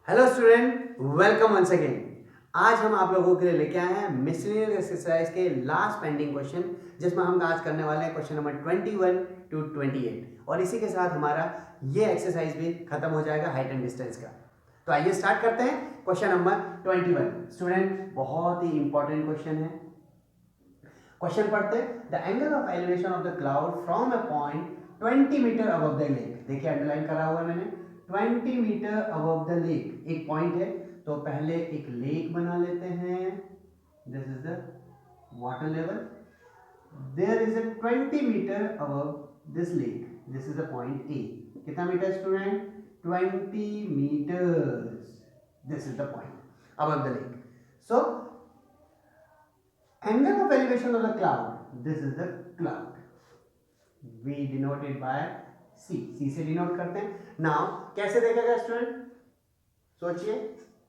Hello student, welcome once again. आज हम आप लोगों के लिए लेके आए हैं मिसलेनियस एक्सरसाइज के लास्ट पेंडिंग क्वेश्चन, जिसमें हम आज करने वाले हैं क्वेश्चन नंबर 21 to 28 और इसी के साथ हमारा ये एक्सरसाइज भी खत्म हो जाएगा हाइट एंड डिस्टेंस का। तो आइए स्टार्ट करते हैं क्वेश्चन नंबर 21। स्टूडेंट, बहुत ही इंपॉर्टेंट क्वेश्चन है। क्वेश्चन पढ़ते हैं। The angle of elevation of the cloud from a point 20 metre above the lake. देखिए अंडरलाइन करा हुआ है मैंने, 20 मीटर अबव द लेक एक पॉइंट है। तो पहले एक लेक बना लेते हैं। This is the water level. There is a 20 metre above this lake. This is the point A. कितना metre student? 20 meters. This is the point above the lake. So angle of elevation of the cloud, this is the cloud, we denote it by c. c से denote करते हैं। Now कैसे देखेगा student? सोचिए,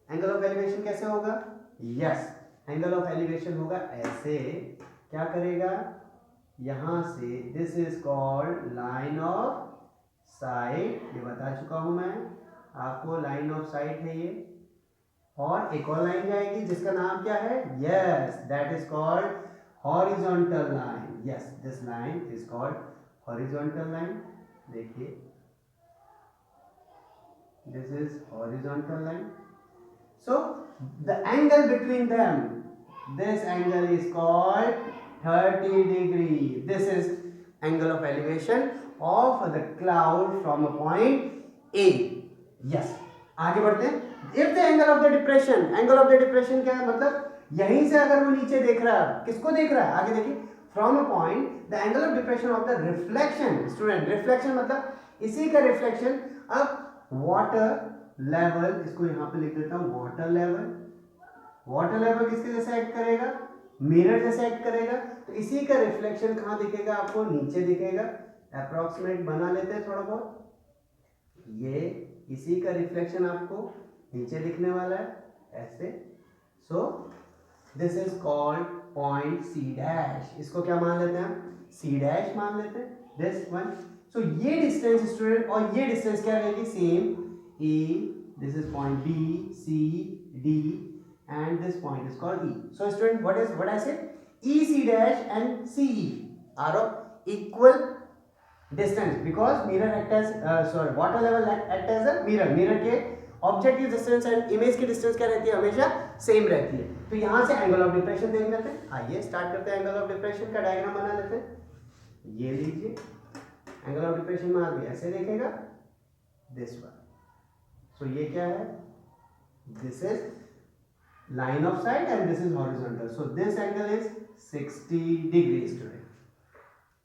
angle of elevation कैसे होगा? Yes, angle of elevation होगा ऐसे। क्या करेगा? यहां से this is called line of site. ये बता चुका हूं मैं आपको, लाइन ऑफ साइट है ये। और एक और लाइन जाएगी जिसका नाम क्या है? Yes, that is called horizontal line. Yes, this line is called horizontal line. देखिए, this is horizontal line. So the angle between them, this angle is called 30 degree. This is angle of elevation of the cloud from a point A. Yes, आगे बढ़ते हैं। If the angle of the depression, angle of the depression क्या है? मतलब यहीं से अगर वो नीचे देख रहा है, किसको देख रहा है? आगे देखिए, from a point the angle of depression of the reflection. Student, reflection मतलब इसी का रिफ्लेक्शन। अब वाटर लेवल, इसको यहां पे लिख देता हूं, वाटर लेवल। वाटर लेवल किसके जैसे एक्ट करेगा? मिरर जैसे एक्ट करेगा। तो इसी का रिफ्लेक्शन कहां दिखेगा आपको? नीचे दिखेगा। अप्रोक्सीमेट बना लेते हैं थोड़ा बहुत। ये इसी का रिफ्लेक्शन आपको नीचे दिखने वाला है ऐसे। So this is called point C dash. इसको क्या मान लेते हैं हम? सी डैश मान लेते हैं, दिस वन। सो ये डिस्टेंस स्टूडेंट, और ये डिस्टेंस क्या रहेगी? Same. A, this is point B, C, D, and this point is called E. So student, what I said? EC dash and CE are of equal distance because mirror act as water level act as a mirror. Mirror के objective distance and image की distance क्या रहती है? हमेशा same रहती है। तो यहां से एंगल ऑफ डिप्रेशन देख लेते हैं। आइए स्टार्ट करते हैं। एंगल ऑफ डिप्रेशन का डायग्राम बना लेते हैं। ये लीजिए, एंगल ऑफ डिप्रेशन में आगे ऐसे देखेगा, दिस वन। सो ये क्या है? This is line of sight and this is horizontal. So this angle is 60 degrees student.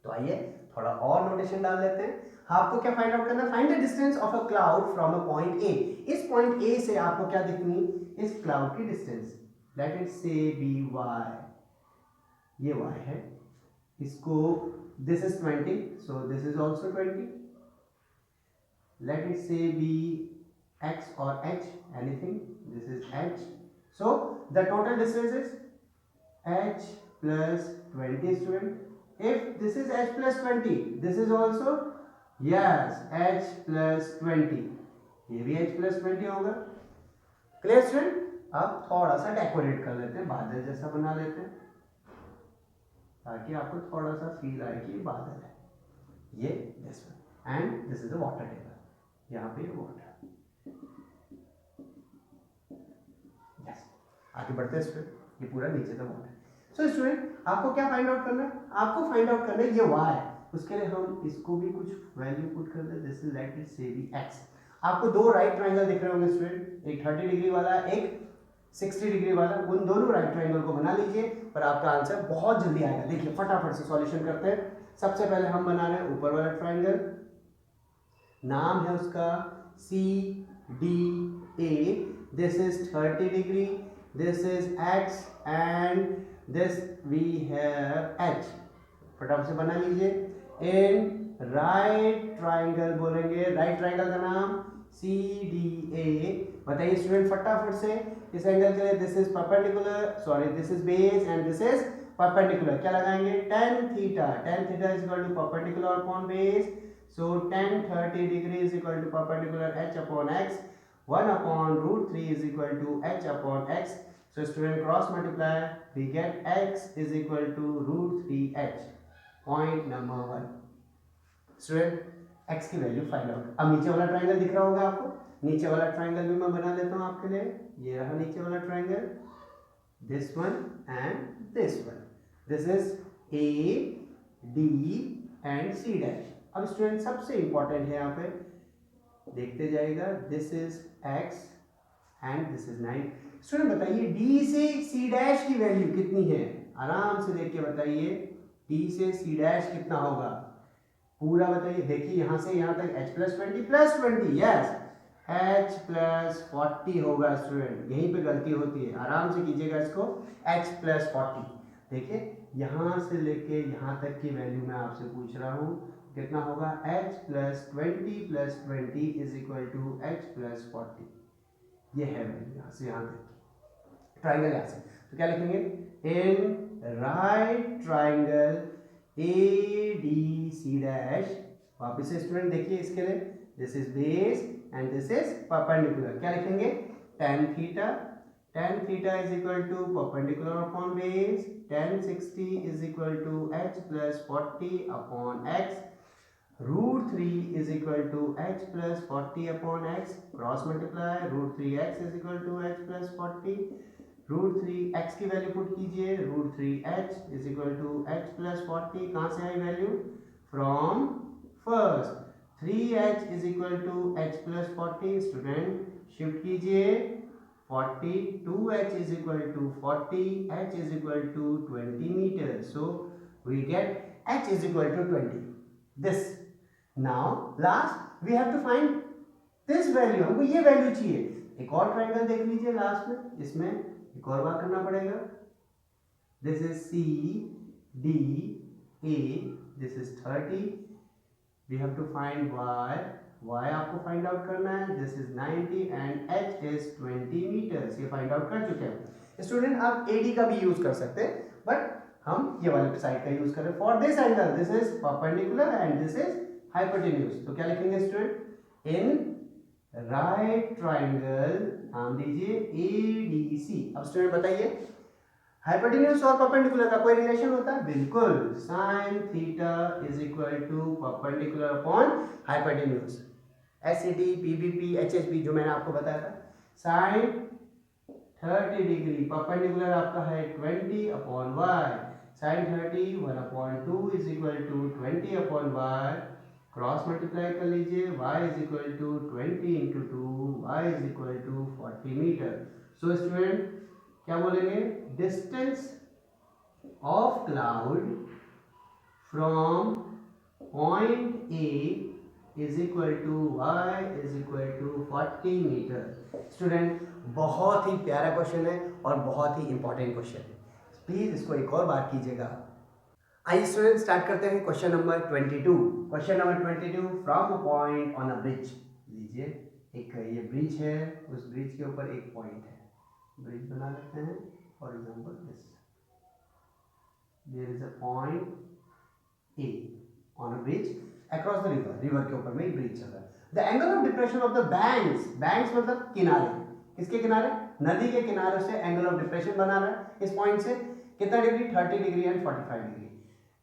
तो आइए थोड़ा और नोटेशन डाल लेते हैं। आपको क्या फाइंड आउट करना है? Find the distance of a cloud from a point ए। इस पॉइंट ए से आपको क्या दिखनी? इस क्लाउड की distance. Late it say B Y. ये वाई है। इसको this is 20, so this is also 20। Late it say B x और H, anything. This is H. So the total distance is h plus 20 student. If this is h plus 20, this is also yes h plus 20. ये भी h plus 20 होगा। Clear student? अब थोड़ा सा decorate कर लेते हैं, बादल जैसा बना लेते हैं ताकि आपको थोड़ा सा फील आए कि बादल है। ये this one and this is the water table. यहाँ पे वाटर। आगे बढ़ते हैं स्टूडेंट। ये पूरा नीचे तक वाटर है। सो स्टूडेंट, आपको क्या फाइंड आउट करना है? आपको फाइंड आउट करना है ये y है। उसके लिए हम इसको भी कुछ वैल्यू पुट कर दें। This is late it say B x। आपको दो राइट ट्रायंगल दिख रहे होंगे स्टूडेंट, एक 30 डिग्री वाला, एक 60 डिग्री वाला। उन दोनों राइट ट्रायंगल को बना लीजिए, पर आपका आंसर बहुत जल्दी आएगा। देखिए फटाफट से सॉल्यूशन करते हैं। सबसे पहले हम बना रहे हैं ऊपर वाला ट्रायंगल, नाम है उसका C D A. This is 30 degree, this is x and this we have h। फटाफट से बना लीजिए। इन राइट ट्राइंगल बोलेंगे, राइट ट्राइंगल का नाम सी डी ए। बताइए स्टूडेंट फटाफट से इस एंगल के लिए। This is perpendicular, sorry this is base and this is perpendicular. क्या लगाएंगे? tan theta. tan theta is equal to perpendicular upon base. So tan 30 degree is equal to perpendicular h upon x। 1 upon root 3 is equal to h upon x. So student, cross multiply, we get x is equal to root 3h. Point number 1. Student x की value find out. अब नीचे वाला triangle दिख रहा होगा आपको, नीचे वाला ट्रायंगल भी मैं बना लेता हूँ आपके लिए। ये रहा नीचे वाला triangle, this one and this one. This is A, D and C dash. अब स्टूडेंट सबसे इंपॉर्टेंट है यहाँ पे, देखते जाएगा, this is x and this is 9। Student बताइए D से C डैश की वैल्यू कितनी है? आराम से देख के बताइए, D से C डैश कितना होगा पूरा बताइए। देखिए यहाँ से यहाँ तक h plus 20 yes, h plus 40 होगा स्टूडेंट, यहीं पे गलती होती है, आराम से कीजिएगा इसको, h प्लस 40। देखिए यहाँ से लेके यहाँ तक की वैल्यू मैं आपसे पूछ रहा हूँ, कितना होगा? h plus 20 is equal to h plus 40। ये है वैल्यू यहाँ से यहाँ तक ट्राइंगल। यहाँ से तो क्या लिखेंगे? In right triangle ADC dash. वापिस से स्टूडेंट देखिए इसके लिए, this is base and this is perpendicular. क्या लिखेंगे? tan theta is equal to perpendicular upon base, tan 60 is equal to h plus 40 upon x, root 3 is equal to h plus 40 upon x, cross multiply, root 3x is equal to h plus 40, root 3x की value put कीजिए, root 3h is equal to h plus 40। कहाँ से आई value? From first, 3h is equal to h plus 40। Student shift कीजिए, 40, 2h is equal to 40, h is equal to 20 metre. So we get h is equal to 20। This now last we have to find this value, हमको ये value चाहिए। एक और triangle देख लीजिए last में, इसमें एक और बात करना पड़ेगा। This is C D A, this is 30, we have to find y आपको फाइंड आउट करना है, this is 90 and h is 20 metres. ये फाइंड आउट कर चुके हैं स्टूडेंट। आप AD का भी यूज कर सकते हैं, बट हम ये वाले साइड का यूज कर रहे हैं। For this angle this is perpendicular and this is hypotenuse. तो क्या लिखेंगे स्टूडेंट? इन राइट ट्राइंगल, नाम दीजिए ADC। अब स्टूडेंट बताइए, हाइपोटेन्यूज और परपेंडिकुलर का कोई रिलेशन होता है? बिल्कुल, sine theta is equal to perpendicular upon hypotenuse. SCD, PBP, HHB जो मैंने आपको बताया था, साइन 30 डिग्री, परपेंडिकुलर आपका है 20 upon y, sine 30 1 upon 2 is equal to 20 upon y, cross multiply कर लीजिए, y is equal to 20 into 2, y is equal to 40 metre. So student क्या बोलेंगे? Distance of cloud from point A is equal to y is equal to 40 metre. Student बहुत ही प्यारा question है और बहुत ही इंपॉर्टेंट क्वेश्चन है, प्लीज इसको एक और बार कीजिएगा। आइए स्टूडेंट स्टार्ट करते हैं question number 22। Question number 22, from a point on a bridge. लीजिए एक ये ब्रिज है, उस ब्रिज के ऊपर एक पॉइंट है, ब्रिज बना लेते हैं। For example this, there is a point A on a bridge across the river, river के ऊपर में एक ब्रिज चल रहा है। The angle of depression of the banks, banks मतलब किनारे, किसके किनारे? नदी के किनारे से एंगल ऑफ डिप्रेशन बना रहा है इस पॉइंट से, कितना degree? 30 degree and 45 degree.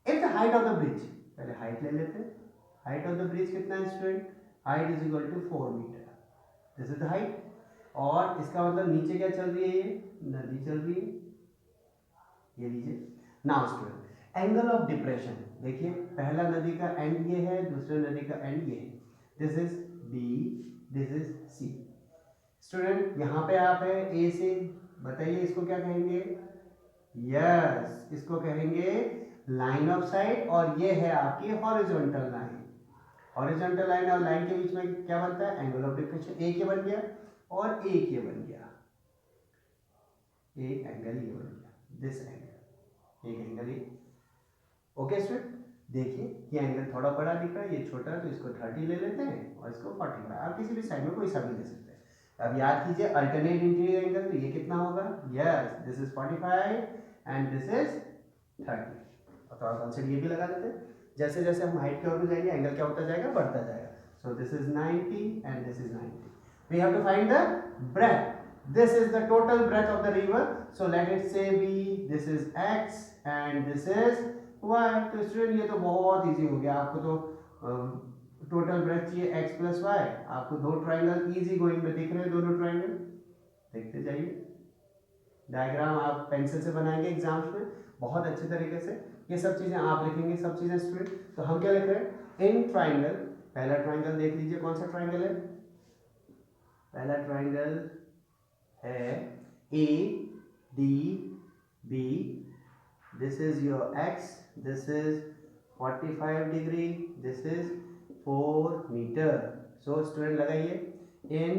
If the height of the bridge, पहले हाइट ले लेते हैं, हाइट ऑफ द ब्रिज कितना है student? Height is equal to 4 metre, this is the height. और इसका मतलब नीचे क्या चल रही है? ये नदी चल रही है, ये लीजिए। Now student angle of depression, देखिए पहला नदी का एंड ये है, दूसरे नदी का एंड ये है, this is B, this is C। Student यहाँ पे आप है A से, बताइए इसको क्या कहेंगे? यस, इसको कहेंगे लाइन ऑफ साइट, और ये है आपकी हॉरिजॉन्टल लाइन। हॉरिजॉन्टल लाइन और लाइन के बीच में क्या बनता है? Angle of depression. एक ये बन गया और एक ये बन गया, एक एंगल ये बन गया, दिस एंगल, एक एंगल ये। ओके स्टूडेंट देखिए ये एंगल थोड़ा बड़ा दिख रहा है, ये छोटा है, तो इसको 30 ले लेते हैं और इसको 45। आप किसी भी साइड में कोई सा भी ले सकते हैं। अब याद कीजिए अल्टरनेट इंटीरियर एंगल, तो ये कितना होगा? Yes, this is 45 and this is 30। और थोड़ा कंसेप्ट ये भी लगा देते हैं, जैसे जैसे हम हाइट की ओर जाएंगे एंगल क्या होता जाएगा? बढ़ता जाएगा। सो this is 90 and this is 90। We have to find the breadth. This is the total breadth of the river. So let it say be this is x and this is y. तो student ये तो बहुत easy हो गया. आपको तो total breath चाहिए x plus y. आपको दो ट्राइंगल इजी गोइंग में दिख रहे हैं. दोनों ट्राइंगल देखते जाइए. डायग्राम आप पेंसिल से बनाएंगे एग्जाम्स में बहुत अच्छे तरीके से. ये सब चीजें आप लिखेंगे, सब चीजें स्टूडेंट. तो हम क्या लिख रहे हैं? In triangle. पहला ट्राइंगल देख लीजिए कौन सा ट्राइंगल है. पहला ट्राइंगल है A D B. This is your X, this is 45 degree, this is 4 metre. So student लगाइए in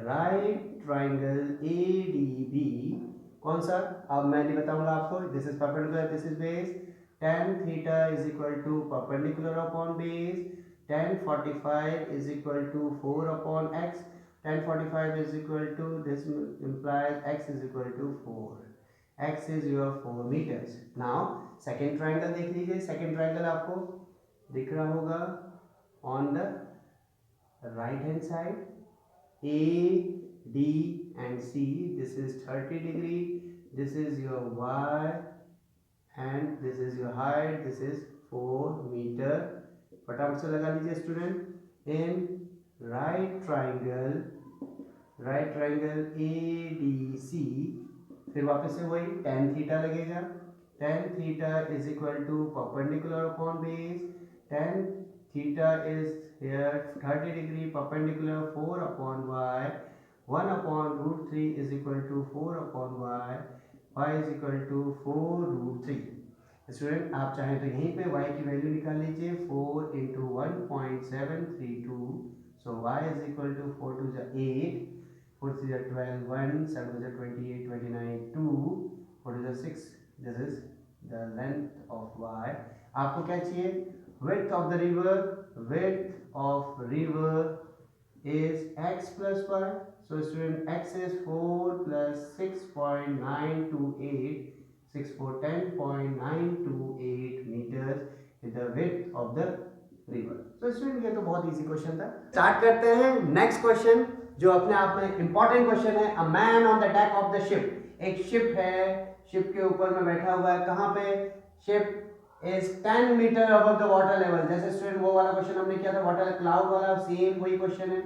right triangle A D B. कौन सा? अब मैं नहीं बताऊंगा आपको. This is perpendicular, this is base. tan theta is equal to perpendicular upon base. tan 45 is equal to 4 upon x. tan 45 is equal to, this implies x is equal to 4. x is your 4 meters. Now second triangle देख लीजिए. second triangle आपको दिख रहा होगा on the right hand side. A, D and C. This is 30 degree. This is your y and this is your height. This is 4 meter. फटाफट से लगा लीजिए student. In right triangle A D C. फिर वापस से वही tan theta लगेगा. tan theta is equal to perpendicular upon base. tan theta is here 30 degree perpendicular 4 upon y. 1 upon root 3 is equal to 4 upon y. y is equal to 4 root 3. Student आप चाहें तो यहीं पे y की value निकाल लीजिए. 4 into 1.732. so y is equal to 4 to the 8, 4 to the 12, 1, 7 to the 28, 29, 2, 4 to the 6. this is the length of y. आपको क्या चाहिए? width of the river. width of river is x plus y. So student x is 4 plus 6.928. 6 4 10.928 meters is the width of the river. So student ये तो बहुत easy question था. Start करते हैं next question जो अपने आप में इंपॉर्टेंट क्वेश्चन है. A man on the deck of the ship. एक शिप है, शिप के ऊपर में बैठा हुआ है. कहाँ पे? Ship is 10 meter above the water level. जैसे स्टूडेंट वो वाला क्वेश्चन हमने किया था वाटर क्लाउड वाला, सेम वही क्वेश्चन है.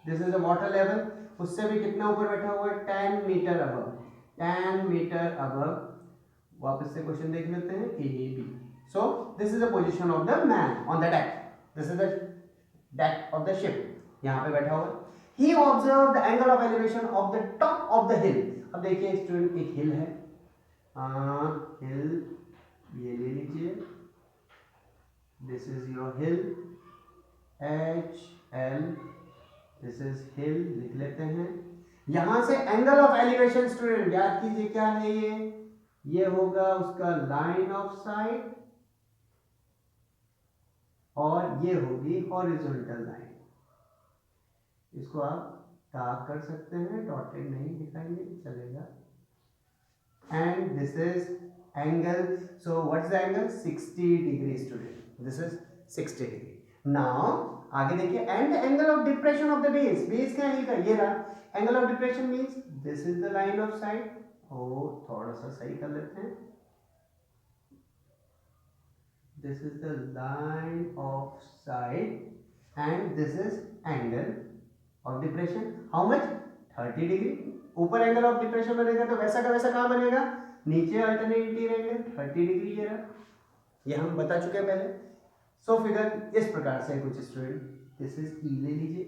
This is the water level. उससे भी कितना ऊपर बैठा हुआ है? 10 मीटर अबव. 10 metre above. वापस से क्वेश्चन देख लेते हैं. A B. So this is the position of the man on the deck. This is the deck of the ship. यहाँ पे बैठा हुआ है. He observe the angle of elevation of the top of the hill. अब देखिए student एक हिल है. हिल ये ले लीजिए. This is your hill H L. This is hill लिख लेते हैं. यहां से एंगल ऑफ एलिवेशन स्टूडेंट याद कीजिए क्या है ये होगा उसका लाइन ऑफ साइट और ये होगी हॉरिजॉन्टल लाइन. इसको आप डार्क कर सकते हैं, डॉटेड नहीं दिखाएंगे चलेगा. And this is angle. so what's the angle? 60 degree student. this is 60 degree. now आगे देखिए. and the angle of depression of the base. base क्या है? ये रहा. angle of depression means this is the line of sight. थोड़ा सा सही कर लेते हैं. this is the line of sight and this is angle of depression. how much? 30 degree. ऊपर एंगल ऑफ डिप्रेशन बनेगा तो वैसा का वैसा कहाँ बनेगा? नीचे अल्टरनेटिव रहेंगे. 30 डिग्री ये रहा. ये हम बता चुके हैं पहले. सो फिगर इस प्रकार से कुछ स्टूडेंट. दिस इज ई ले लीजिए.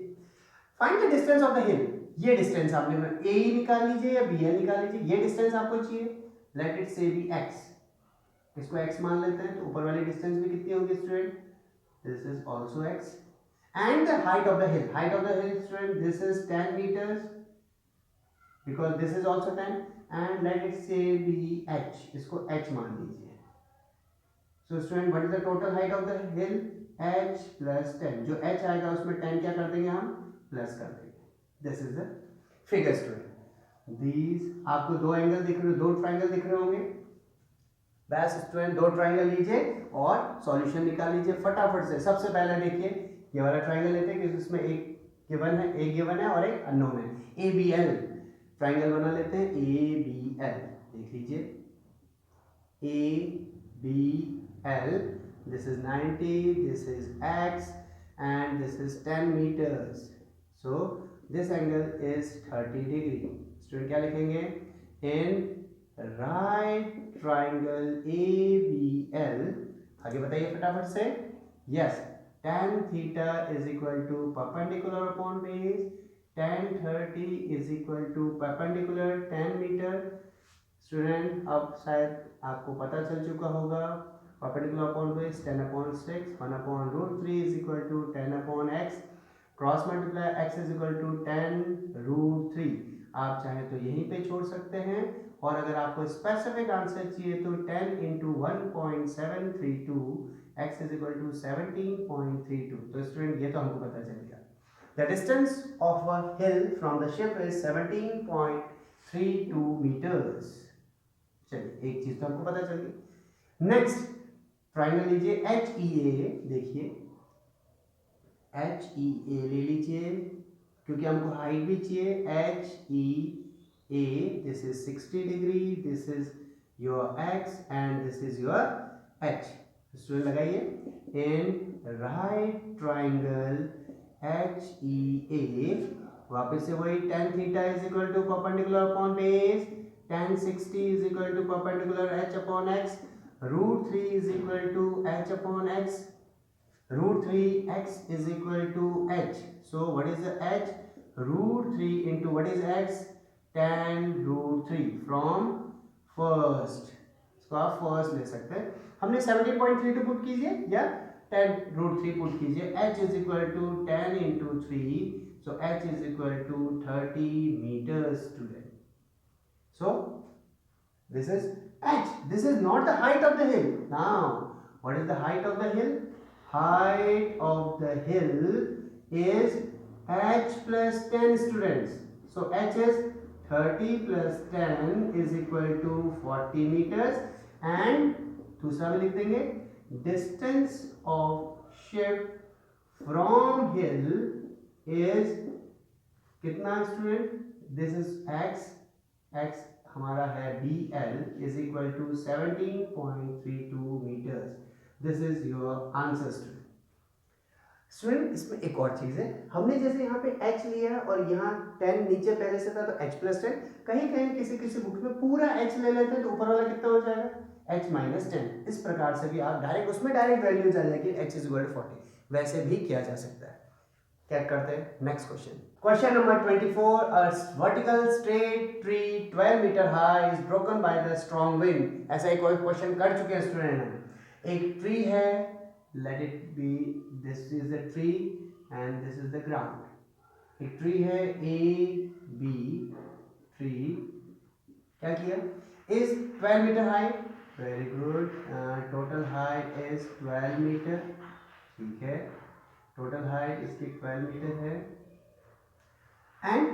Find the distance of the हिल. ये डिस्टेंस आपने ए निकाल लीजिए या बी एल निकाल लीजिए. ये डिस्टेंस आपको चाहिए. Late it say B x. इसको एक्स मान लेते हैं तो ऊपर वाली डिस्टेंस भी कितनी होगी student? This is also x. And the height of the hill. Height of the hill student this is 10 meters because this is also 10 and let it say be h. इसको h मान लीजिए. so student what is the total height of the hill? h plus 10. जो h आएगा उसमें 10 क्या कर देंगे हम? प्लस कर देंगे. this is the figure student. these आपको दो एंगल दिख रहे, दो ट्राइंगल दिख रहे होंगे. बस स्टूडेंट दो ट्राइंगल लीजिए और सॉल्यूशन निकाल लीजिए फटाफट से. सबसे पहले देखिए ये वाला ट्राइंगल लेते हैं कि इसमें एक गिवन है, एक गिवन है और एक अननोन है। ABL ट्राइंगल बना लेते हैं, ABL देख लीजिए, ABL, this is 90, this is X and this is 10 meters, so this angle is 30 degree. Student क्या लिखेंगे, in right triangle ABL, आगे बताइए फटाफट से, yes, tan theta is equal to perpendicular upon base, tan 30 is equal to perpendicular 10 meter. Student अब शायद आपको पता चल चुका होगा, perpendicular upon base 10/6, 1/√3 is equal to 10/x, cross multiply x is equal to 10√3. आप चाहें तो यहीं पे छोड़ सकते हैं, और अगर आपको स्पेसिफिक आंसर चाहिए तो 10 into 1.732, x is equal to 17.32. तो स्टूडेंट ये तो हमको पता चल गया, the distance of a hill from the ship is 17.32 meters. चलिए एक चीज तो हमको पता चल गई। नेक्स्ट ट्राइंगल लीजिए HEA, देखिए HEA ले लीजिए, क्योंकि हमको हाइट भी चाहिए। HEA, this is 60 degree, this is your x and this is your h। Student लगाइए, इन राइट ट्राइंगल HEA, वापस से वही tan theta is equal to perpendicular upon base, tan 60 is equal to perpendicular h upon x, √3 is equal to h upon x, √3x is equal to h. So what is the h? √3 into what is x? tan √3 from first. इसको आप first ले सकते हैं। हमने 17.32 put कीजिए या tan √3 put कीजिए। h is equal to tan into 3, so h is equal to 30 meters student. So this is h. This is not the height of the hill. Now what is the height of the hill? Height of the hill is h plus 10 students. So h is 30 plus 10 is equal to 40 meters, and दूसरा में लिख देंगे distance of ship from hill is कितना student? This is x, x हमारा है BL is equal to 17.32 meters. This is your answer student. Student इसमें एक और चीज है, हमने जैसे यहाँ पे h लिया और यहाँ 10 नीचे पहले से था तो h plus 10, कहीं कहीं किसी किसी बुक में पूरा h ले लेते हैं तो ऊपर वाला कितना हो जाएगा? h minus 10। इस प्रकार से भी आप डायरेक्ट उसमें डायरेक्ट वैल्यूज आ जाएगी, h is equal to 40, वैसे भी किया जा सकता है। क्या करते हैं? Next question, question number 24, a vertical straight tree 12 meter high is broken by the strong wind। ऐसा एक कोई क्वेश्चन कर चुके हैं स्टूडेंट हम। एक ट्री है, let it be, this is the tree and this is the ground। एक ट्री है AB ट्री, क्या किया? is 12 meter high, very good, total height is 12 meter, ठीक है, टोटल हाइट इसकी 12 मीटर है, and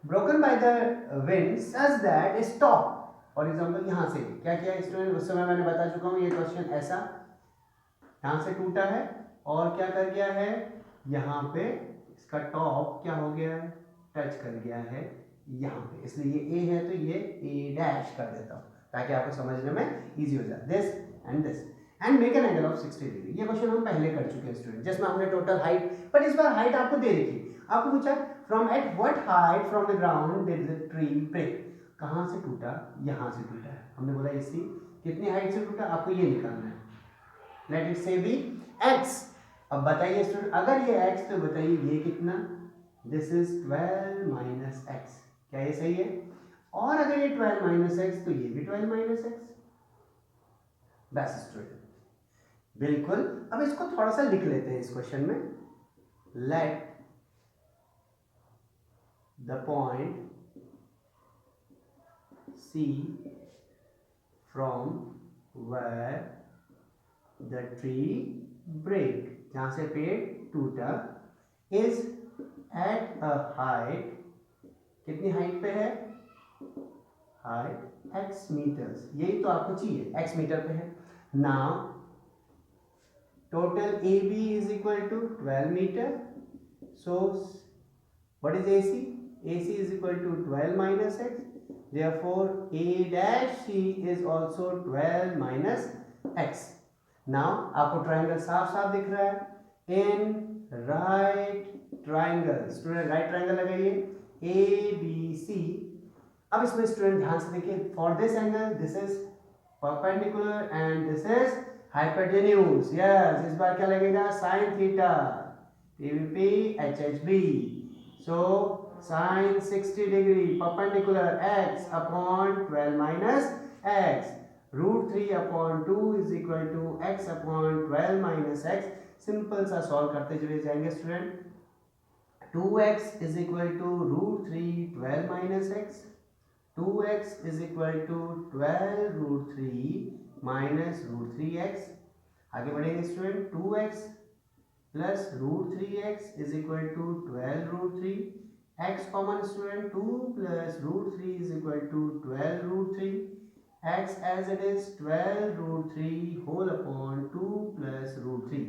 broken by the wind such that stop. For example यहाँ से क्या किया स्टूडेंट, उस समय मैंने बता चुका हूँ ये क्वेश्चन, ऐसा यहाँ से टूटा है और क्या कर गया है, यहाँ पे इसका टॉप क्या हो गया है, टच कर गया है यहाँ पे, इसलिए ये A है तो ये A डैश कर देता हूँ ताकि आपको समझने में इजी हो जाए। This and this and make an angle of 60 degree. ये क्वेश्चन हम पहले कर चुके हैं स्टूडेंट, जिसमें हमने टोटल हाइट, पर इस बार हाइट आपको दे रखी, आपको पूछा from at what height from the ground did the tree break, कहाँ से टूटा, यहाँ से टूटा है, हमने बोला इसी कितनी हाइट से टूटा, आपको ये निकालना है, late it say B x। अब बताइए स्टूडेंट, अगर ये x तो बताइए ये कितना, दिस इज 12 माइनस x, क्या ये सही है? और अगर ये 12 माइनस x तो ये भी 12 माइनस x, बस स्टूडेंट बिल्कुल। अब इसको थोड़ा सा लिख लेते हैं इस क्वेश्चन में, let the point C from where the tree break, जहां से पेड़ टूटा, is at a height, कितनी हाइट पे है, हाइट x मीटर्स, यही तो आपको चाहिए, x मीटर पे है। Now total AB is equal to 12 meter. So what is AC? AC is equal to 12 minus x. Therefore A dash C is also 12 minus x. Now आपको triangle साफ साफ दिख रहा है. इन right triangle, student right triangle लगाइए ABC. अब इसमें student ध्यान से देखिए, for this angle this is perpendicular and this is hypotenuse. Yes, इस बार क्या लगेगा? Sine theta. PVP HHB. So sin 60 degree perpendicular x upon 12 minus x. Root 3 upon 2 is equal to x upon 12 minus x. Simple सा solve करते चले जाएंगे student. 2x is equal to root 3 12 minus x. 2x is equal to 12 root 3 minus root 3x. आगे बढ़ेंगे student. 2x plus root 3x is equal to 12 root 3. X common student. 2 plus root 3 is equal to 12 root 3. X as it is 12 root 3 whole upon 2 plus root 3.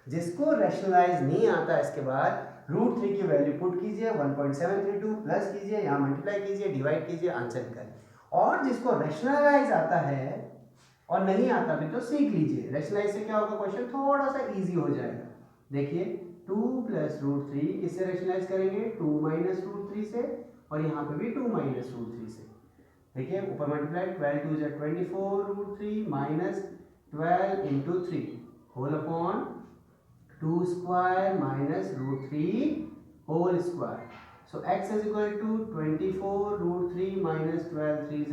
जिसको rationalise नहीं आता इसके बाद root 3 की value put कीजिए, 1.732 plus कीजिए, यहाँ multiply कीजिए, डिवाइड कीजिए, आंसर निकालिए. और जिसको रैशनलाइज आता है और नहीं आता भी तो सीख लीजिए. रैशनलाइज से क्या होगा? क्वेश्चन थोड़ा सा इजी हो जाएगा. देखिए 2 प्लस रूट 3 किससे रैशनलाइज करेंगे? 2 माइनस रूट 3 से, और यहाँ पे भी 2 माइनस रूट 3 से. देखिए ऊपर multiply, 12 2 is 24 root 3 minus 12 into 3 whole upon 2 square minus root 3 whole square. So x is equal to 24 root 3 minus 12 3 is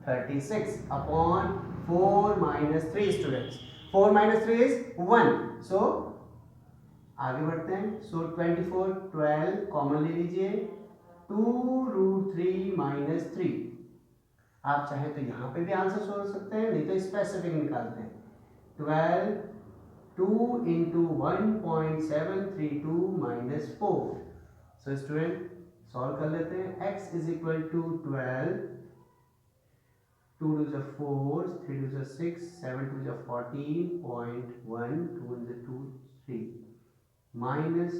36 upon 4 minus 3. Students 4 minus 3 is 1. So आगे बढ़ते हैं. सो 24 12 कॉमन ले लीजिए. 2 रूट 3 माइनस 3. आप चाहें तो यहाँ पे भी आंसर सोच सकते हैं, नहीं तो स्पेसिफिक निकालते हैं. 12 2 into 1.732 minus 4. So student solve कर लेते हैं. x is equal to 12, 2 to the 4, 3 to the 6, 7 to the 14.1, 2 to the 2 3 minus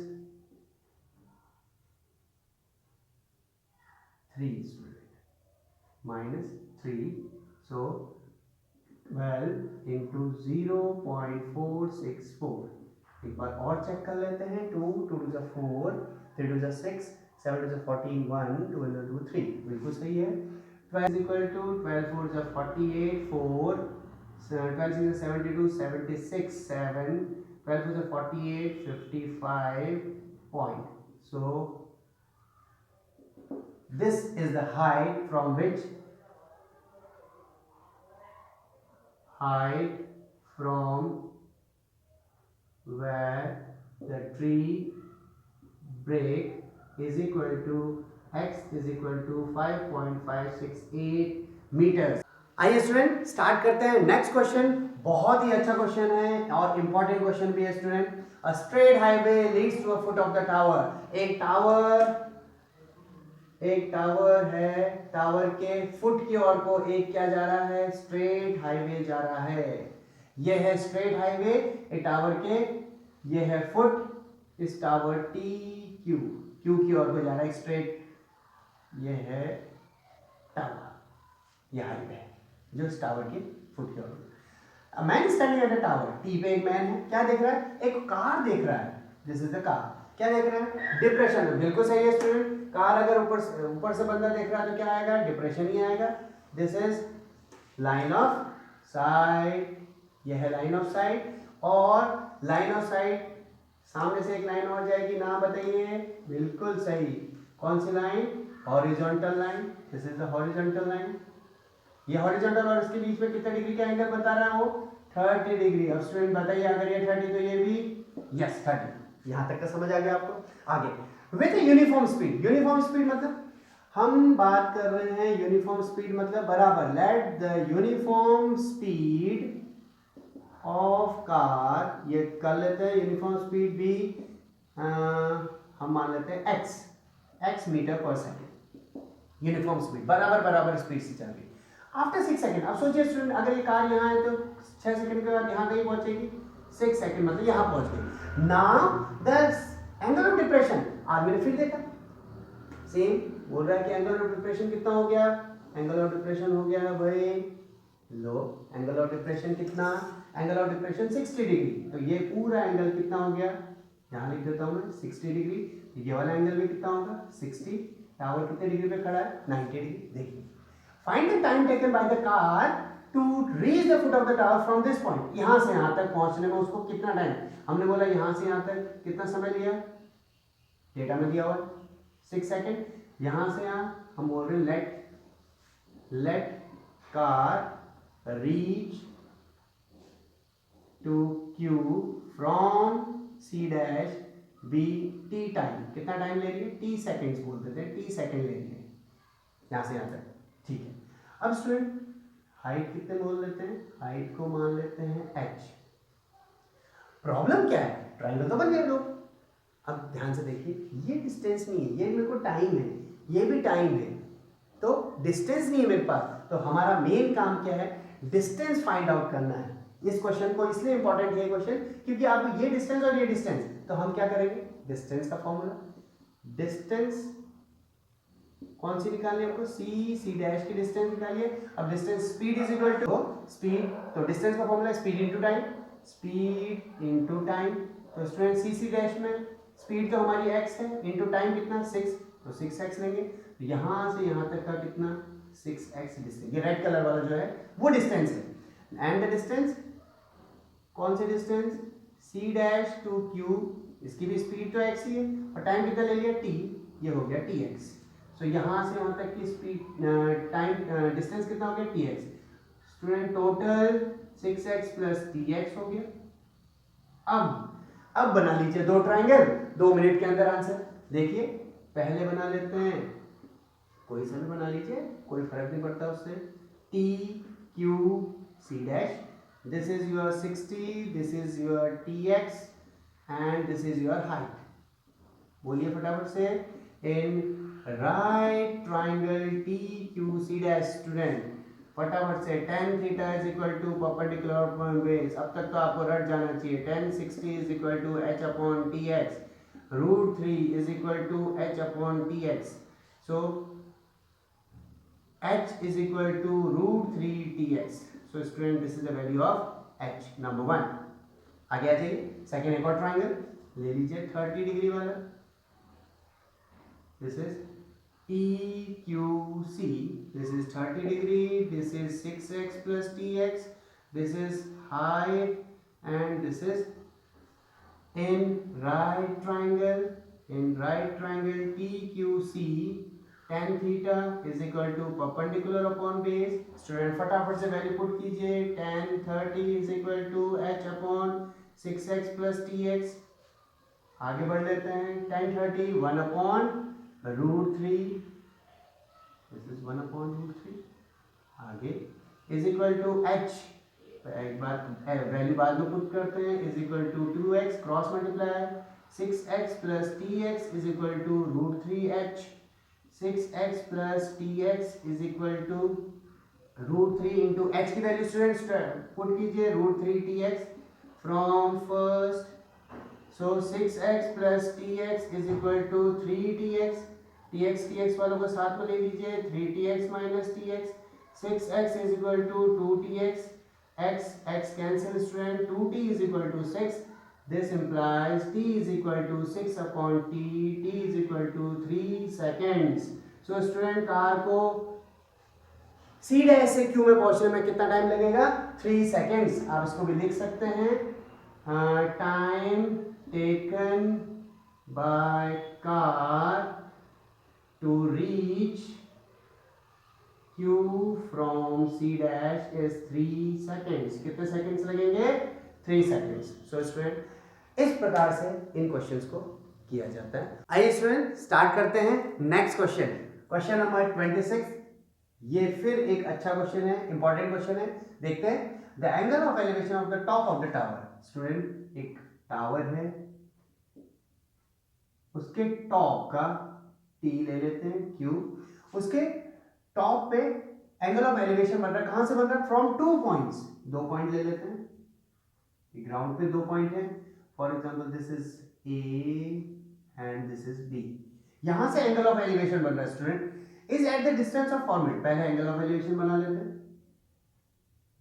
3 student, minus 3. So 12 into 0.464. एक बार और चेक कर लेते हैं. 2 2 to the 4, 3 to the 6, 7 to the 14 1, 2 to the 3. बिल्कुल सही है. 12 is equal to 12 4 is 48 4, 12 is 72 76 7, 12 is 48 55 point. So this is the height from which where the tree break is equal to x is equal to 5.568 meters. आइए student start करते हैं next question. बहुत ही अच्छा question है और important question भी है student. A straight highway leads to a foot of the tower. एक टावर है, टावर के फुट की ओर को एक क्या जा रहा है? स्ट्रेट हाईवे जा रहा है. ये है स्ट्रेट हाईवे, एक टावर के, ये है फुट, इस टावर TQ की ओर को जा रहा है स्ट्रेट. ये है टावर, ये हाईवे है जो इस टावर के फुट की ओर. Man standing at the tower. T पे एक मैन है, क्या देख रहा है? एक कार देख रहा है. This is the car. क्या देख रहा है? डिप्रेशन. बिल्कुल सही है स्टूडेंट. कार अगर ऊपर से बंदा देख रहा है तो क्या आएगा? डिप्रेशन ही आएगा. This is line of site. यह है लाइन ऑफ साइट. और लाइन ऑफ साइट सामने से एक लाइन और जाएगी, नाम बताइए. बिल्कुल सही. कौन सी line? Horizontal line. This is the horizontal line. ये हॉरिजॉन्टल और इसके बीच में कितने डिग्री का एंगल बता रहा है वो? 30 डिग्री. अब स्टूडेंट बताइए, अगर ये 30 तो ये भी यस 30. यहां तक का समझ आ गया आपको? आगे with uniform speed. Uniform speed मतलब हम बात कर रहे हैं यूनिफॉर्म स्पीड मतलब बराबर. Let the uniform speed of car, ये कर लेते हैं यूनिफॉर्म स्पीड भी हम मान लेते हैं x मीटर पर सेकेंड. यूनिफॉर्म स्पीड बराबर स्पीड से चल रही. After 6 second. अब सोचिए स्टूडेंट, अगर ये कार यहाँ है तो 6 सेकेंड के बाद यहाँ कहीं पहुंचेगी. 6 सेकंड मतलब यहाँ पहुंच गए। Now the angle of depression आदमी ने फिर देखा, सेम बोल रहा है कि एंगल ऑफ डिप्रेशन कितना हो गया, एंगल ऑफ डिप्रेशन हो गया भाई लो, एंगल ऑफ डिप्रेशन कितना, एंगल ऑफ डिप्रेशन 60 डिग्री। तो ये पूरा एंगल कितना हो गया, यहाँ लिख देता हूँ मैं 60 डिग्री। ये वाला एंगल भी कितना होगा 60। टावर कितने डिग्री पे खड़ा है 90 डिग्री। देखिए find the time taken by the car to reach the foot of the tower from this point. यहाँ से यहाँ तक पहुंचने में उसको कितना टाइम, हमने बोला यहाँ से यहाँ तक कितना समय लिया, डेटा में दिया हुआ 6 सेकंड। यहाँ से यहाँ हम बोल रहे हैं let car reach to Q from C dash B T time, कितना टाइम ले रही है, टी सेकेंड्स बोल देते हैं, टी सेकेंड ले रही है यहाँ से यहाँ तक, ठीक है। अब स्टूडेंट हाइट कितने बोल लेते हैं, हाइट को मान लेते हैं h। प्रॉब्लम क्या है, ट्रायंगल तो बन गया लोग। अब ध्यान से देखिए ये डिस्टेंस नहीं है, ये मेरे को टाइम है, ये भी टाइम है, तो डिस्टेंस नहीं है मेरे पास। तो हमारा मेन काम क्या है, डिस्टेंस फाइंड आउट करना है। इस क्वेश्चन को इसलिए इंपॉर्टेंट है क्वेश्चन क्योंकि आप ये डिस्टेंस और ये डिस्टेंस, तो हम क्या करेंगे, डिस्टेंस का फॉर्मूला, डिस्टेंस कौन सी निकालनी है आपको, सी डैश की डिस्टेंस निकालिए। अब distance speed is equal to speed, तो डिस्टेंस का formula speed into time, speed into time. तो स्टूडेंट सी डैश में स्पीड तो हमारी x है, इनटू टाइम कितना 6, तो 6x लेंगे। तो यहाँ से यहाँ तक का कितना 6x डिस्टेंस, ये रेड कलर वाला जो है वो डिस्टेंस है। एंड द डिस्टेंस कौन सी distance, c dash to q, इसकी भी स्पीड तो x ही है और टाइम कितना ले लिया t, ये हो गया tx। सो यहाँ से यहाँ तक की स्पीड टाइम डिस्टेंस कितना हो गया tx। Student total 6x plus tx हो गया। अब बना लीजिए दो ट्रायंगल, 2 मिनट के अंदर आंसर। देखिए पहले बना लेते हैं, कोई सा भी बना लीजिए कोई फर्क नहीं पड़ता उससे, T Q C dash, this is your 60, this is your tx and this is your height. बोलिए फटाफट से, in right triangle T Q C dash, student फटाफट से tan theta is equal to perpendicular upon base. अब तक तो आपको रट जाना चाहिए, tan 60 is equal to h upon tx, √3 is equal to h upon tx। So h is equal to √3 tx. So student this is the value of h, number 1। आगे आ जाइए, second एक और ट्राइंगल ले लीजिए 30 डिग्री वाला, this is EQC, this is 30 degree, this is 6x plus tx, this is height and this is in right triangle TQC, tan theta is equal to perpendicular upon base। Student फटाफट से value put कीजिए, tan 30 is equal to h upon 6x plus tx। आगे बढ़ लेते हैं, tan 30 1 upon √3, this is 1 upon √3। आगे is equal to h, एक बार value बाद में पुट करते हैं, is equal to 2x cross multiply, 6x plus tx is equal to √3h, 6x plus tx is equal to √3 into h की value students put कीजिए, √3 tx from first. So 6x plus tx is equal to 3tx, tx वालों को साथ में ले लीजिए, 3tx minus tx, 6x is equal to 2tx, x cancel student, 2t is equal to 6, this implies t is equal to 6 upon t is equal to 3 seconds। So student car को C dash से Q में पहुंचने में कितना time लगेगा, 3 seconds। आप इसको भी लिख सकते हैं, time taken by car to reach Q from C dash is 3 seconds। कितने सेकंड्स लगेंगे, 3 seconds। सो स्टूडेंट इस प्रकार से इन क्वेश्चंस को किया जाता है। आइए स्टूडेंट स्टार्ट करते हैं नेक्स्ट क्वेश्चन, क्वेश्चन नंबर 26। ये फिर एक अच्छा क्वेश्चन है, इंपॉर्टेंट क्वेश्चन है। देखते हैं, the angle of elevation of the top of the tower. Student एक टावर है, उसके टॉप का T ले लेते हैं, Q, उसके टॉप पे एंगल ऑफ एलिवेशन बन रहा है, कहां से बन रहा है, फ्रॉम 2 पॉइंट्स, 2 पॉइंट ले लेते हैं, ग्राउंड पे 2 पॉइंट है, for example this is A and this is B. यहां से एंगल ऑफ एलिवेशन बन रहा है student is at the distance of format. पहले एंगल ऑफ एलिवेशन बना लेते हैं,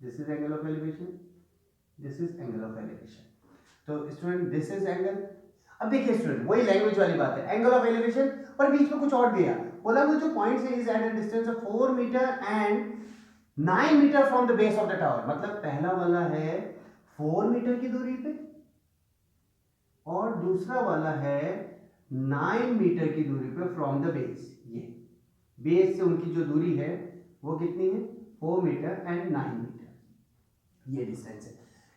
this is angle of elevation, this is angle of elevation. तो स्टूडेंट दिस इज एंगल। अब देखिए स्टूडेंट वही लैंग्वेज वाली बात है, एंगल ऑफ एलिवेशन पर बीच में कुछ और दिया, बोला वो जो पॉइंट है is at a distance of 4 metre and 9 metre from the base of the tower. मतलब पहला वाला है 4 मीटर की दूरी पे और दूसरा वाला है 9 मीटर की दूरी पे फ्रॉम द बेस। ये बेस से उनकी जो दूरी है वो कितनी है, 4 मीटर एंड 9 मीटर, ये डिस्टेंस है।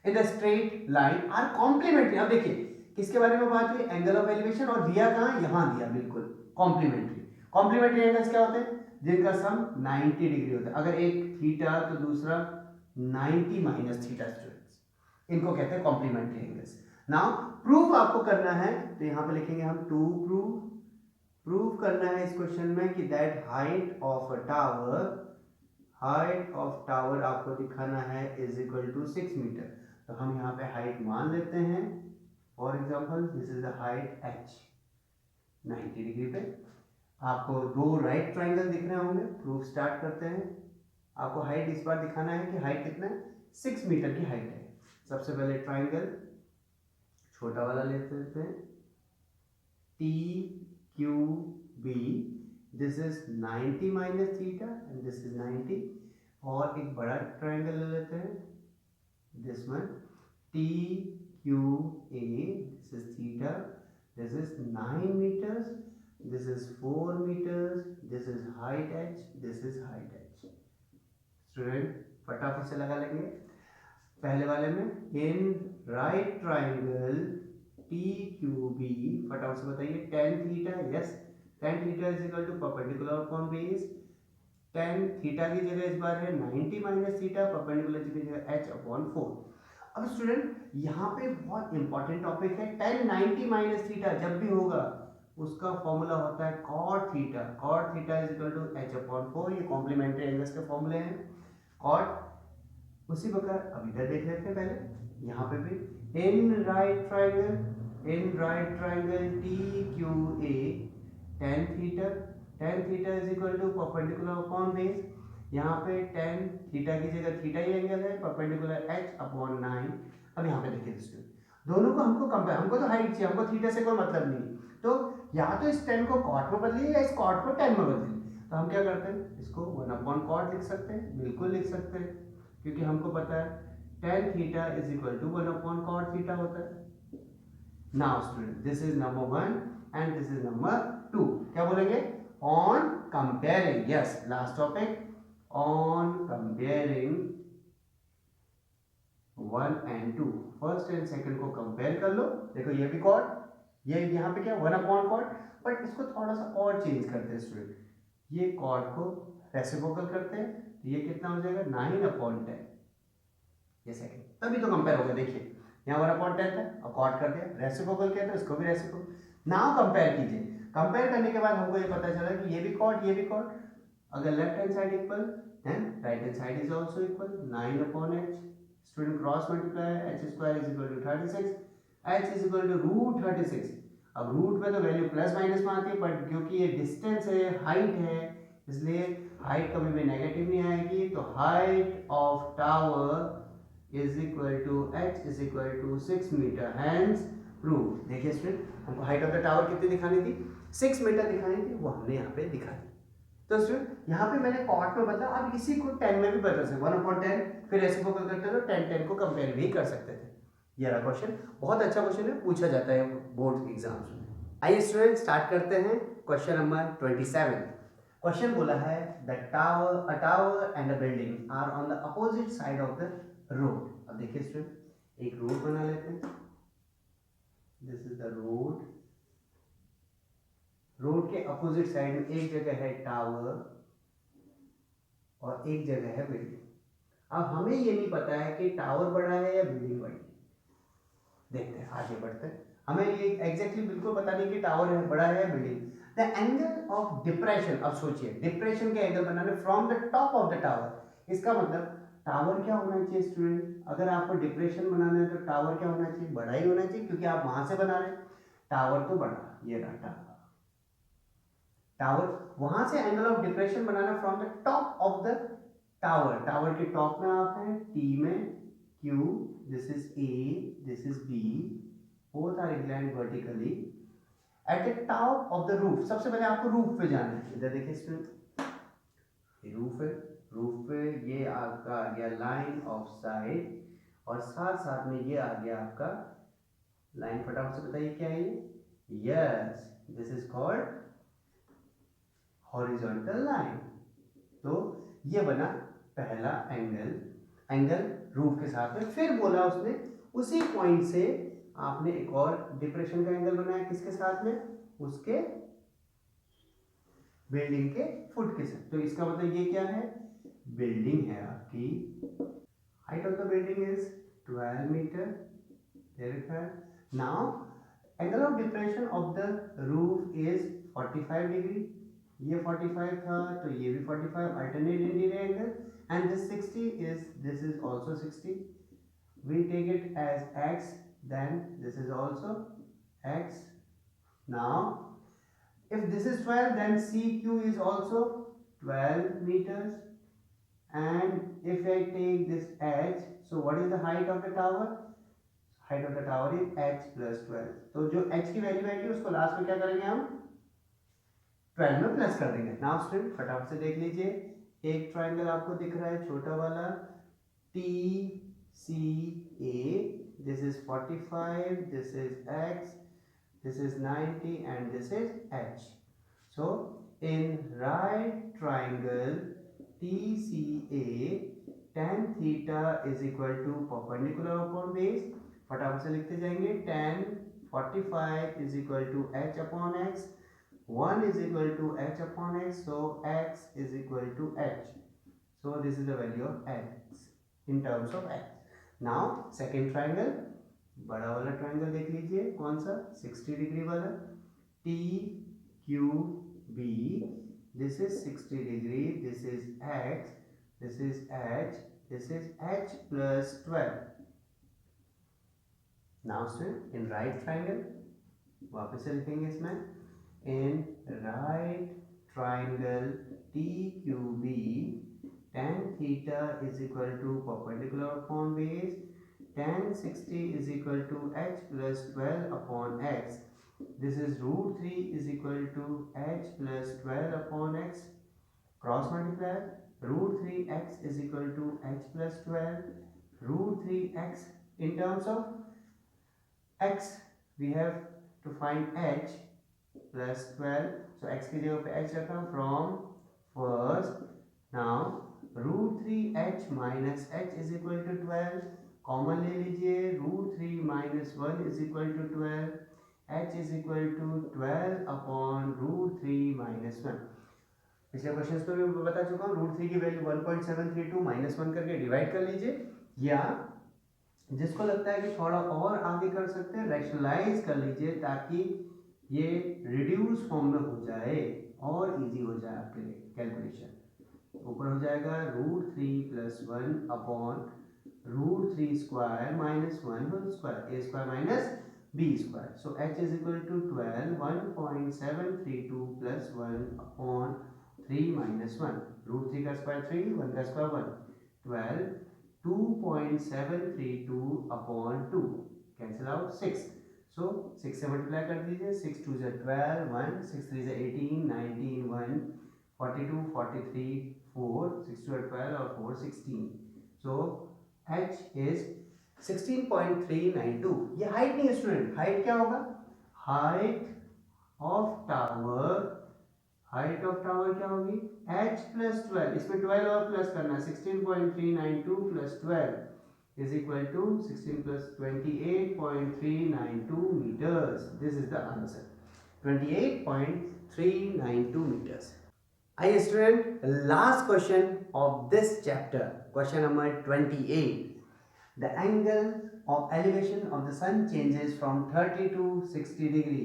In the straight line are complementary. अब देखिए किसके बारे में बात हुई, एंगल ऑफ एलिवेशन, और दिया कहां, यहां दिया, बिल्कुल कॉम्प्लीमेंट्री। कॉम्प्लीमेंट्री एंगल्स क्या होते हैं, जिनका सम 90 डिग्री होता है। अगर एक थीटा तो दूसरा 90 माइनस थीटा स्टूडेंट्स, इनको कहते हैं कॉम्प्लीमेंट्री एंगल्स। नाउ प्रूफ आपको करना है तो यहां पे लिखेंगे हम टू प्रूव करना है इस क्वेश्चन में कि that height of a tower, height of tower आपको दिखाना है इज इक्वल टू 6 मीटर। तो हम यहाँ पे हाइट मान लेते हैं, for example this is the height h 90 degree पे। आपको दो राइट ट्राइंगल दिख रहे होंगे, प्रूफ स्टार्ट करते हैं। आपको हाइट इस बार दिखाना है कि हाइट कितना है, 6 मीटर की हाइट है। सबसे पहले ट्राइंगल छोटा वाला लेते हैं, T Q B, this is 90 minus theta and this is 90। और एक बड़ा ट्राइंगल ले लेते हैं, this one T Q A, this is theta, this is 9 meters, this is 4 meters, this is height h, this is height h। Student फटाफट से लगा लेंगे। पहले वाले में in right triangle T Q B, फटाफट से बताइए, tan theta, yes tan theta is equal to perpendicular upon base. tan theta की जगह इस बार है 90 माइनस थीटा, परपेंडिकुलर की जगह h अपॉन 4। अब स्टूडेंट यहाँ पे बहुत इंपॉर्टेंट टॉपिक है, tan 90 माइनस थीटा जब भी होगा उसका फॉर्मूला होता है cot theta. cot theta is equal to h upon 4। ये कॉम्प्लीमेंट्री एंगल्स के फॉर्मूले हैं cot। उसी प्रकार अब इधर देख लेते हैं पहले, यहाँ पे भी in right triangle T Q A, tan theta is equal to perpendicular upon base. यहाँ पे tan थीटा की जगह थीटा ही एंगल है, परपेंडिकुलर h अपॉन 9। अब यहाँ पे देखिए दोस्तों, दोनों को हमको कंपेयर, हमको तो हाइट चाहिए, हमको थीटा से कोई मतलब नहीं, तो या तो इस tan को cot में बदलिए या इस cot को tan में बदलिए। तो हम क्या करते हैं, इसको 1 अपॉन cot लिख सकते हैं, बिल्कुल लिख सकते हैं, क्योंकि हमको पता है tan theta is equal to 1 upon cot theta होता है। Now student this is number 1 and this is number 2। क्या बोलेंगे, on comparing, yes last topic, on comparing 1 and 2, first and second को कंपेयर कर लो। देखो ये भी cot, ये यहाँ पे क्या 1 अपॉन cot, बट इसको थोड़ा सा और चेंज करते हैं स्टूडेंट, ये cot को रेसिप्रोकल करते हैं, तो ये कितना हो जाएगा 9 अपॉन 10, ये सेकंड, तभी तो कंपेयर होगा। देखिए यहाँ 1 अपॉन 10 था और cot कर दिया, रेसिप्रोकल किया तो इसको भी रेसिप्रोकल। नाउ कंपेयर कीजिए, कंपेयर करने के बाद हमको ये पता चला कि ये भी cot ये भी cot, अगर left hand side equal then right hand side is also equal, 9 upon h। Student cross multiply, h square is equal to 36, h is equal to root 36। अब रूट में तो वैल्यू प्लस माइनस में आती है, but क्योंकि ये distance है, height है, इसलिए हाइट कभी भी नेगेटिव नहीं आएगी। तो height of tower is equal to h is equal to 6 metre, hence prove. देखिए स्टूडेंट, हमको हाइट ऑफ द टावर कितनी दिखानी थी, 6 मीटर दिखानी थी, वो हमने यहाँ पे दिखा दी। तो स्टूडेंट यहाँ पे मैंने cot में बदला, आप इसी को 10 में भी बदल सकते, 1 अपॉन 10, फिर रेसिप्रोकल करते तो 10 को कंपेयर भी कर सकते थे। ये रहा क्वेश्चन, बहुत अच्छा क्वेश्चन है, पूछा जाता है बोर्ड एग्जाम्स में। आइए स्टूडेंट स्टार्ट करते हैं क्वेश्चन नंबर 27। क्वेश्चन बोला है the tower, a tower and a building are on the opposite side of the road. अब देखिए स्टूडेंट, एक रोड बना लेते हैं, this is the road, road के अपोजिट साइड में एक जगह है टावर और एक जगह है बिल्डिंग। अब हमें ये नहीं पता है कि टावर बड़ा है या बिल्डिंग बड़ी है, देखते हैं आगे बढ़ते हैं। हमें ये एग्जैक्टली बिल्कुल पता नहीं कि टावर है बड़ा है या building. The angle of depression, अब सोचिए डिप्रेशन के एंगल बनाने from the top of the tower, इसका मतलब टावर क्या होना चाहिए स्टूडेंट? अगर आपको डिप्रेशन बनाना है तो टावर क्या होना चाहिए? बड़ा ही होना चाहिए, क्योंकि आप वहां से बना रहे हैं। टावर तो बड़ा, ये रहा टावर। टावर, वहां से एंगल ऑफ डिप्रेशन बनाना from the top of the tower. Tower के टॉप में आप हैं, टी में Q, this is A, this is B, both are inclined vertically at the top of the roof. सबसे पहले आपको रूफ पे जाना है। इधर देखिए स्टूडेंट, ये रूफ है, रूफ पे ये आपका आ गया लाइन ऑफ साइट, और साथ साथ में ये आ गया आपका लाइन। फटाफट से बताइए क्या है ये? Yes, this is called horizontal line. तो ये बना पहला एंगल, एंगल रूफ के साथ में। फिर बोला उसने उसी पॉइंट से आपने एक और डिप्रेशन का एंगल बनाया, किसके साथ में? उसके बिल्डिंग के फुट के साथ। तो इसका मतलब ये क्या है? बिल्डिंग है आपकी, height of the building is 12 metre. Now angle of depression of the roof is 45 degree. ये 45 था तो ये भी 45, alternate interior angle. And this 60 is, this is also 60, we take it as x, then this is also x. Now if this is 12, then CQ is also 12 meters. And if I take this h, so what is the height of the tower? Height of the tower is h plus 12. तो जो h की value आएगी उसको last में क्या करेंगे हम? 12 में प्लस कर देंगे। नाउ स्टूडेंट फटाफट से देख लीजिए, एक ट्राइंगल आपको दिख रहा है छोटा वाला, T C A, this is 45, this is x, this is 90, and this is h. So in right triangle TCA, tan theta is equal to perpendicular upon base। फटाफट से लिखते जाएंगे, tan 45 is equal to h upon x, 1 is equal to h upon x, so x is equal to h. So this is the value of x in terms of x. Now second triangle, बड़ा वाला triangle देख लीजिए, कौन सा? 60 degree वाला, T Q B, this is 60 degree, this is x, this is h, this is h plus 12। Now student in right triangle, वापस से लिखेंगे इसमें, in right triangle T Q B, tan theta is equal to perpendicular upon base, tan 60 is equal to h plus 12 upon x. This is root 3 is equal to h plus 12 upon x. Cross multiply, root 3x is equal to h plus 12. Root 3x, in terms of x we have to find h plus 12, so x की जगह पे h रखा from first। now root 3h minus h is equal to 12, common ले लीजिए, root 3 minus 1 is equal to 12, h is equal to 12 upon root 3 minus 1। पिछले questions में भी बता चुका हूँ, रूट 3 की वैल्यू 1.732 माइनस 1 करके डिवाइड कर लीजिए, या जिसको लगता है कि थोड़ा और आगे कर सकते हैं, रैशनलाइज कर लीजिए ताकि ये रिड्यूस फॉर्म में हो जाए और इजी हो जाए आपके लिए कैलकुलेशन। ऊपर हो जाएगा root 3 plus 1 upon root 3 square minus 1 whole square, A square minus B square. So h is equal to 12, 1.732 plus 1 upon 3 minus 1, root 3 का स्क्वायर 3, 1 का square 1, 12, 2.732 upon 2, cancel out 6। So 6 से मल्टीप्लाई कर दीजिए, 6 2 से 12, 1, 6 3 से 18, 19, 1, 42, 43, 4, 6 2 12 और 4 16। सो h is 16.392। ये height नहीं है स्टूडेंट, हाइट क्या होगा? Height of tower, height of tower क्या होगी? h प्लस 12, इसमें 12 और प्लस करना, 16.392 plus 12 is equal to 16 plus 28.392 metres. This is the answer, 28.392 metres. आइए student, last question of this chapter, question number 28। The angle of elevation of the sun changes from 30 to 60 degree,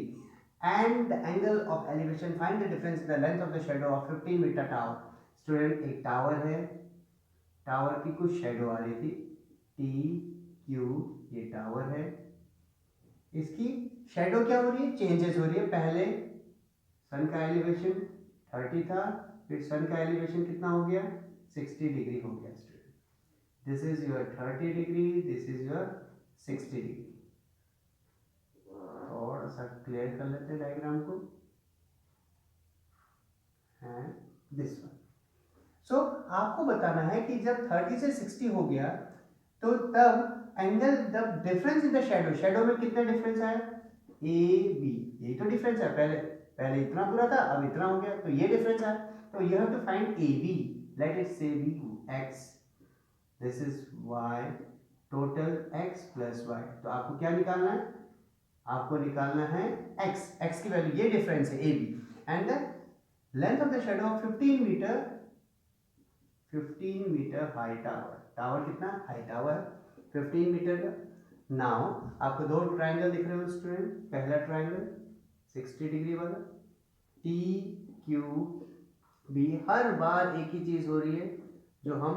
and the angle of elevation, find the difference in the length of the shadow of 15 meter tower। Student एक tower है, tower की कुछ shadow आ रही थी, T Q, ये tower है, इसकी shadow क्या हो रही है, चेंजेस हो रही है। पहले सन का एलिवेशन 30 था, फिर सन का एलिवेशन कितना हो गया, 60 डिग्री हो गया student. This is your 30 degree, this is your 60 degree. थोड़ा सा क्लियर कर लेते हैं डायग्राम को, एंड दिस वन। सो आपको बताना है कि जब 30 से 60 हो गया तो तब angle, the difference in the shadow, shadow में कितना डिफरेंस आया, ए बी, यही तो डिफरेंस है, पहले इतना पूरा था, अब इतना हो गया, तो ये डिफरेंस है। तो you have to find A B, let it say B X, this is Y, total X plus Y. तो आपको क्या निकालना है, आपको निकालना है एक्स, एक्स की वैल्यू, ये डिफरेंस है A B, and the length of the shadow of 15 metre, 15 metre high tower, tower कितना हाई टावर 15 मीटर का। नाउ आपको दो ट्रायंगल दिख रहे हो स्टूडेंट, पहला ट्रायंगल 60 डिग्री वाला, टी क्यू बी, हर बार एक ही चीज हो रही है जो हम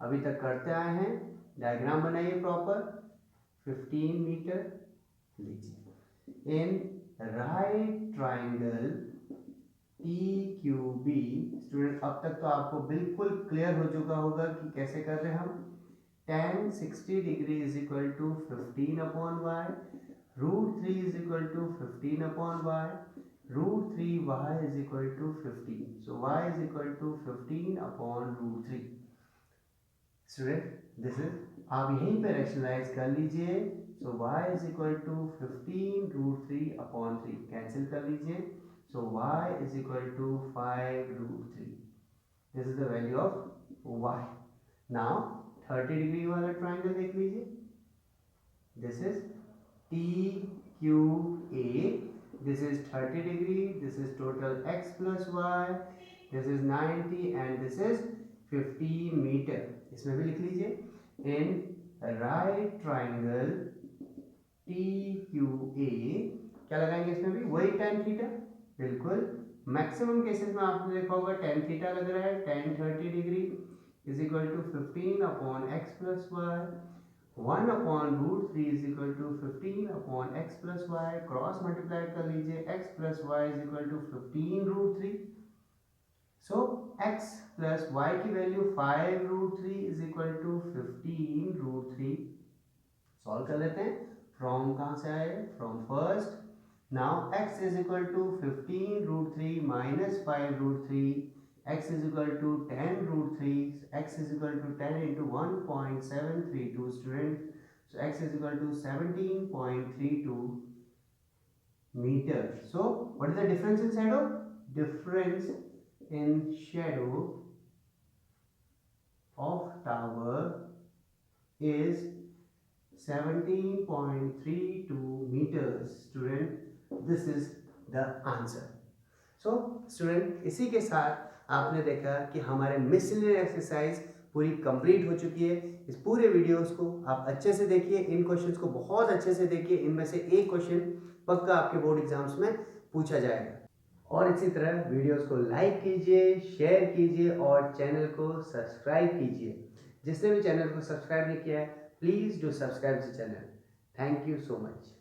अभी तक करते आए हैं। डायग्राम बनाइए प्रॉपर, 15 मीटर लीजिए, in right triangle T Q B. Student अब तक तो आपको बिल्कुल क्लियर हो चुका होगा कि कैसे कर रहे हैं हम। tan 60 degree is equal to 15 upon Y, √3 is equal to 15 upon Y, √3 Y is equal to 15, so Y is equal to 15 upon √3। Student this is, आप यहीं पे रैशनलाइज कर लीजिए, so Y is equal to 15 √3 upon 3, cancel कर लीजिए, so y is equal to 5√3, this is the value of y. Now 30 degree वाला triangle देख लीजिए, this is TQA, this is 30 degree, this is total x plus y, this is 90 and this is 15 metre. इसमें भी लिख लीजिए, in right triangle TQA, क्या लगाएंगे इसमें भी, वही tan थीटा, बिल्कुल मैक्सिमम केसेस में आपने देखा होगा tan थीटा लग रहा है, tan 30 degree is equal to 15 upon x plus Y, 1 upon √3 is equal to 15 upon x plus Y, cross multiply कर लीजिए, x plus Y is equal to 15√3, so x plus y की value 5√3 is equal to 15√3। Solve कर लेते हैं, from कहाँ से आए, from first. Now x is equal to 15√3 minus 5√3, x is equal to 10√3, x is equal to 10 into 1.732 student, so x is equal to 17.32 meter. So what is the difference in shadow? Difference in shadow of tower is 17.32 meters student, this is the answer. So student, इसी के साथ आपने देखा कि हमारे miscellaneous exercise पूरी complete हो चुकी है। इस पूरे वीडियोस को आप अच्छे से देखिए, इन क्वेश्चंस को बहुत अच्छे से देखिए, इनमें से एक क्वेश्चन पक्का आपके बोर्ड एग्जाम्स में पूछा जाएगा। और इसी तरह वीडियोस को लाइक कीजिए, शेयर कीजिए और चैनल को सब्सक्राइब कीजिए। जिसने भी चैनल को सब्सक्राइब नहीं किया है, please do subscribe the channel. Thank you so much.